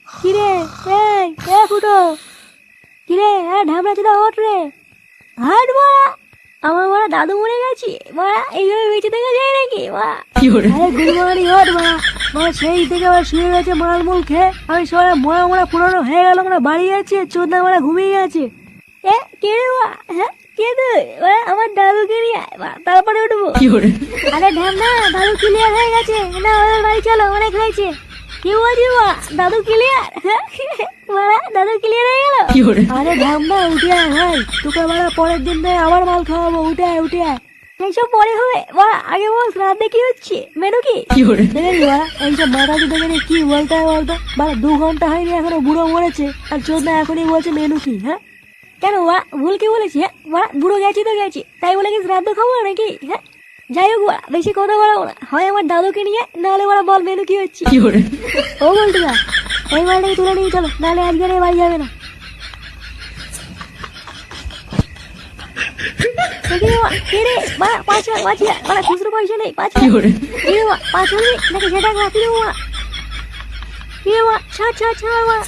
কিরে এই ফুটো কিরে ঢামড়া চোদা ওঠ রে। হাট মারা আমার মারা দাদু মরে গেছি মারা, এইভাবে বেঁচে থেকে যায় নাকি মা? আরে গুলমারি ওঠ মারা, মারা সেই থেকে আবার শুয়ে গেছে মালমূল খেয়ে। আমি সবাই মরা মরা পুরনো হয়ে গেল, আমরা বাড়ি যাচ্ছি, চোদনা মারা ঘুমিয়ে গেছে। কে রে মা? হ্যাঁ কে তুই? আমার দাদুকে নিয়ে আয় মা, তারপরে উঠবো। আরে ঢ্যামনা দাদু ক্লিয়ার হয়ে গেছে না, ওদের বাড়ি চলো, অনেক হয়েছে। কি বলছি মা, দাদু ক্লিয়ার? মারা দাদু ক্লিয়ার হয়ে গেল? আরে ঢ্যামনা উঠে আয় ভাই, তোকে মারা পরের দিন আবার মাল খাওয়াবো, উঠে আয় উঠে আয়। এইসব পরে হবে মারা, আগে বল রাতে কি হচ্ছে, মেনু কি? দেখেছি মারা এইসব মাথা কি দেখে কি বলতে হয় বলতো মারা, 2 ঘন্টা হয়নি এখনো বুড়ো মরেছে আর চোদনা এখনই বলছে মেনু কি। হ্যাঁ কেন ওরা ভুল কি বলেছি? হ্যাঁ ওরা বুড়ো গেছি তো গেছি, তাই বলে কি শ্রাদ্ধ খাবো নাকি? হ্যাঁ যাই হোক ওরা বেশি কথা বলাবো না, হয় আমার দাদুকে নিয়ে, নাহলে ওরা বল মেনু কি হচ্ছে। ও বলতে না এই মালটাকে তুলে নিয়ে চলো, নাহলে আজকে বাড়ি যাবে না। খুচরো পয়সা নেই, 5 নাকি সেটা রাখি দেবো মা। ছাড় ছাড় ছাড় মা।